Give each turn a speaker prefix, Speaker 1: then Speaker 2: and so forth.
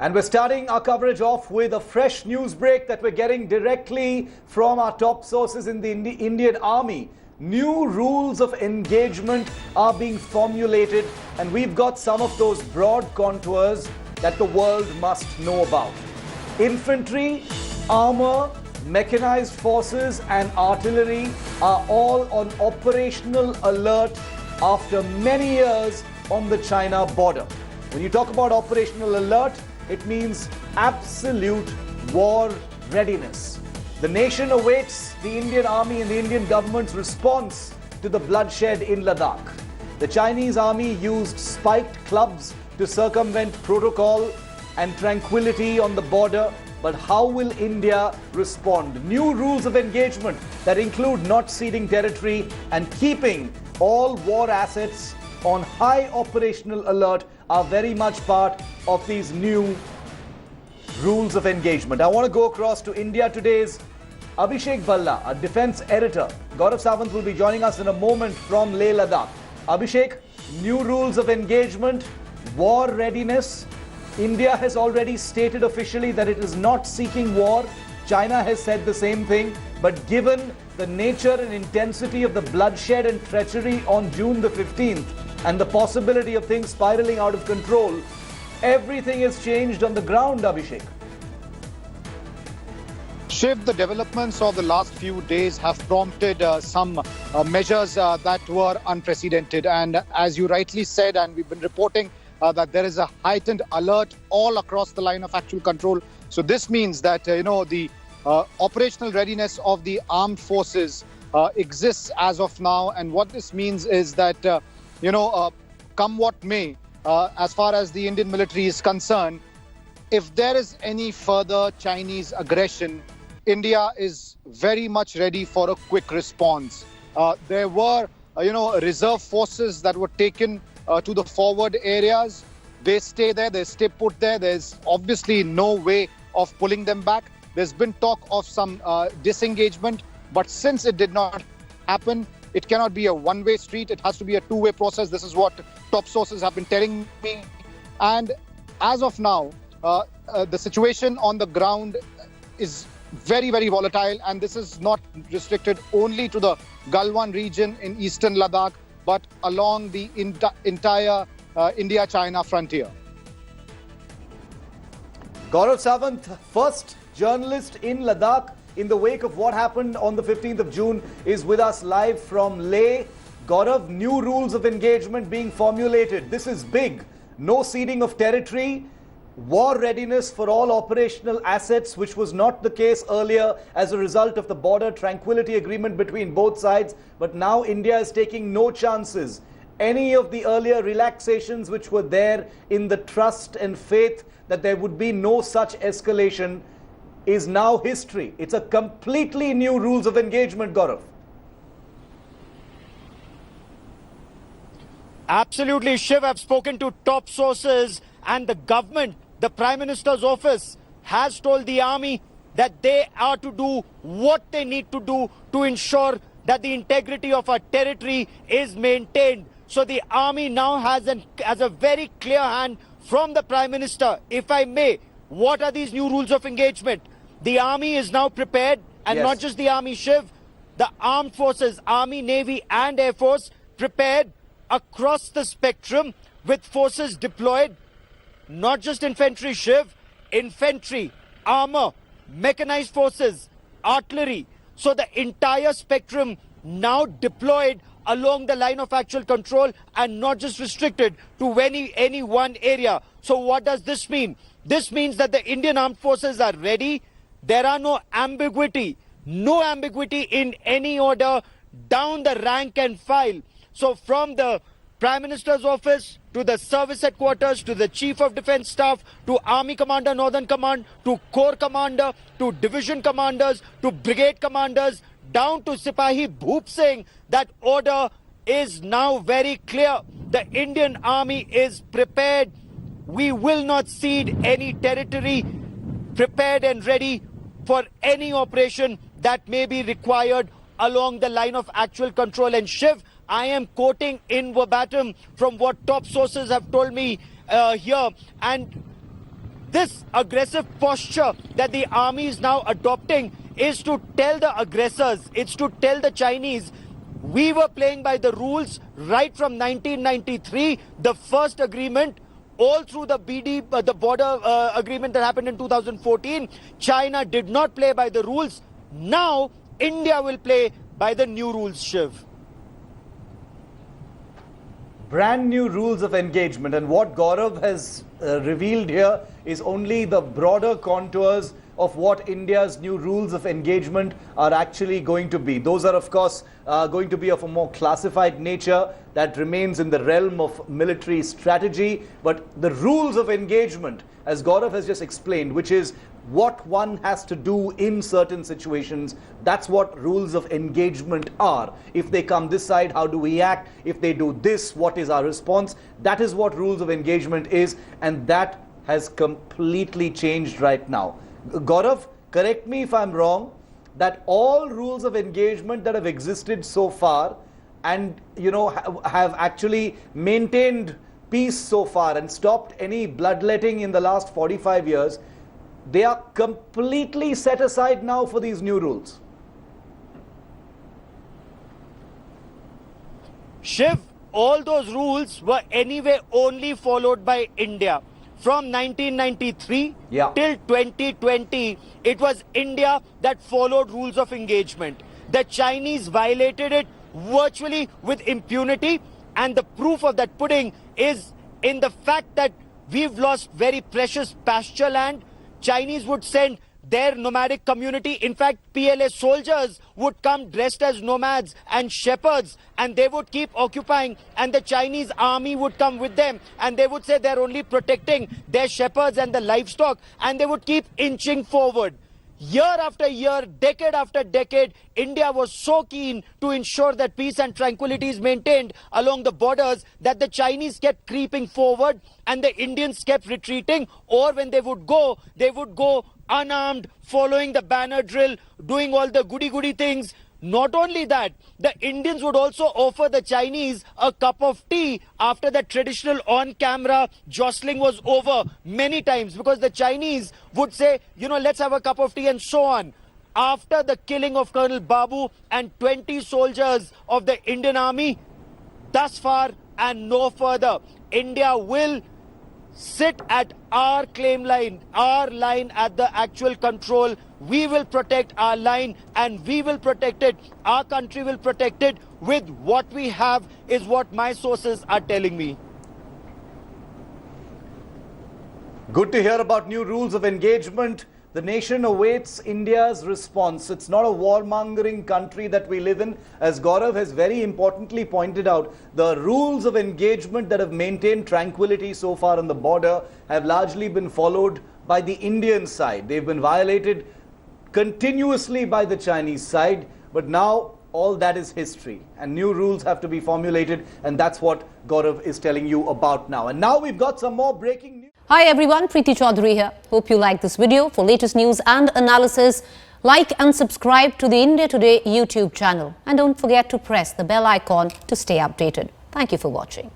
Speaker 1: And we're starting our coverage off with a fresh news break that we're getting directly from our top sources in the Indian Army. New rules of engagement are being formulated, and we've got some of those broad contours that the world must know about. Infantry, armour, mechanized forces and artillery are all on operational alert after many years on the China border. When you talk about operational alert, it means absolute war readiness. The nation awaits the Indian Army and the Indian government's response to the bloodshed in Ladakh. The Chinese army used spiked clubs to circumvent protocol and tranquility on the border. But how will India respond? New rules of engagement that include not ceding territory and keeping all war assets on high operational alert are very much part of these new rules of engagement. I want to go across to India Today's Abhishek Bhalla, a defense editor. Gaurav Sawant will be joining us in a moment from Leh Ladakh. Abhishek, new rules of engagement, war readiness. India has already stated officially that it is not seeking war. China has said the same thing. But given the nature and intensity of the bloodshed and treachery on June the 15th and the possibility of things spiraling out of control, everything has changed on the ground, Abhishek.
Speaker 2: Shiv, the developments of the last few days have prompted some measures that were unprecedented. And as you rightly said, and we've been reporting that there is a heightened alert all across the line of actual control. So this means that, the operational readiness of the armed forces exists as of now. And what this means is that, come what may, as far as the Indian military is concerned, if there is any further Chinese aggression, India is very much ready for a quick response. There were, reserve forces that were taken to the forward areas. They stay there, they stay put there. There's obviously no way of pulling them back. There's been talk of some disengagement, but since it did not happen, it cannot be a one-way street. It has to be a two-way process. This is what top sources have been telling me. And as of now, the situation on the ground is very, very volatile. And this is not restricted only to the Galwan region in eastern Ladakh, but along the entire India-China frontier.
Speaker 1: Gaurav Sawant, first journalist in Ladakh in the wake of what happened on the 15th of June, is with us live from Leh. Gaurav, new rules of engagement being formulated. This is big. No ceding of territory. War readiness for all operational assets, which was not the case earlier as a result of the border tranquility agreement between both sides. But now India is taking no chances. Any of the earlier relaxations which were there in the trust and faith that there would be no such escalation is now history. It's a completely new rules of engagement, Gaurav.
Speaker 3: Absolutely, Shiv. I've spoken to top sources, and the government, the Prime Minister's office, has told the army that they are to do what they need to do to ensure that the integrity of our territory is maintained. So the army now has a very clear hand from the Prime Minister. If I may, what are these new rules of engagement? The army is now prepared, and
Speaker 1: yes,
Speaker 3: not just the army, Shiv, the armed forces, Army, Navy and Air Force, prepared across the spectrum with forces deployed. Not just infantry, Shiv, infantry, armour, mechanized forces, artillery. So the entire spectrum now deployed along the line of actual control and not just restricted to any one area. So what does this mean? This means that the Indian Armed Forces are ready. There are no ambiguity in any order down the rank and file. So from the Prime Minister's office to the service headquarters, to the Chief of Defence Staff, to Army Commander Northern Command, to Corps Commander, to Division Commanders, to Brigade Commanders, down to Sipahi Bhoop Singh, that order is now very clear. The Indian Army is prepared. We will not cede any territory, prepared and ready for any operation that may be required along the line of actual control. And Shiv, I am quoting in verbatim from what top sources have told me here. And this aggressive posture that the army is now adopting is to tell the aggressors, it's to tell the Chinese, we were playing by the rules right from 1993, the first agreement, all through the the border agreement that happened in 2014. China did not play by the rules. Now, India will play by the new rules, Shiv.
Speaker 1: Brand new rules of engagement, and what Gaurav has revealed here is only the broader contours of what India's new rules of engagement are actually going to be. Those are, of course, going to be of a more classified nature that remains in the realm of military strategy. But the rules of engagement, as Gaurav has just explained, which is what one has to do in certain situations, that's what rules of engagement are. If they come this side, how do we act? If they do this, what is our response? That is what rules of engagement is, and that has completely changed right now. Gaurav, correct me if I'm wrong, that all rules of engagement that have existed so far and have actually maintained peace so far and stopped any bloodletting in the last 45 years, they are completely set aside now for these new rules.
Speaker 3: Shiv, all those rules were anyway only followed by India. From 1993 till 2020, it was India that followed rules of engagement. The Chinese violated it virtually with impunity, and the proof of that pudding is in the fact that we've lost very precious pasture land. Chinese would send their nomadic community, in fact PLA soldiers would come dressed as nomads and shepherds, and they would keep occupying, and the Chinese army would come with them, and they would say they're only protecting their shepherds and the livestock, and they would keep inching forward. Year after year, decade after decade, India was so keen to ensure that peace and tranquility is maintained along the borders that the Chinese kept creeping forward and the Indians kept retreating, or when they would go unarmed, following the banner drill, doing all the goody things. Not only that, the Indians would also offer the Chinese a cup of tea after the traditional on-camera jostling was over many times, because the Chinese would say, let's have a cup of tea and so on. After the killing of Colonel Babu and 20 soldiers of the Indian Army, thus far and no further, India will sit at our claim line, our line at the actual control. We will protect our line and we will protect it. Our country will protect it with what we have, is what my sources are telling me.
Speaker 1: Good to hear about new rules of engagement. The nation awaits India's response. It's not a warmongering country that we live in. As Gaurav has very importantly pointed out, the rules of engagement that have maintained tranquility so far on the border have largely been followed by the Indian side. They've been violated continuously by the Chinese side, but now all that is history and new rules have to be formulated, and that's what Gaurav is telling you about now. And now we've got some more breaking news.
Speaker 4: Hi everyone, Preeti Chaudhary here. Hope you like this video. For latest news and analysis, like and subscribe to the India Today YouTube channel. And don't forget to press the bell icon to stay updated. Thank you for watching.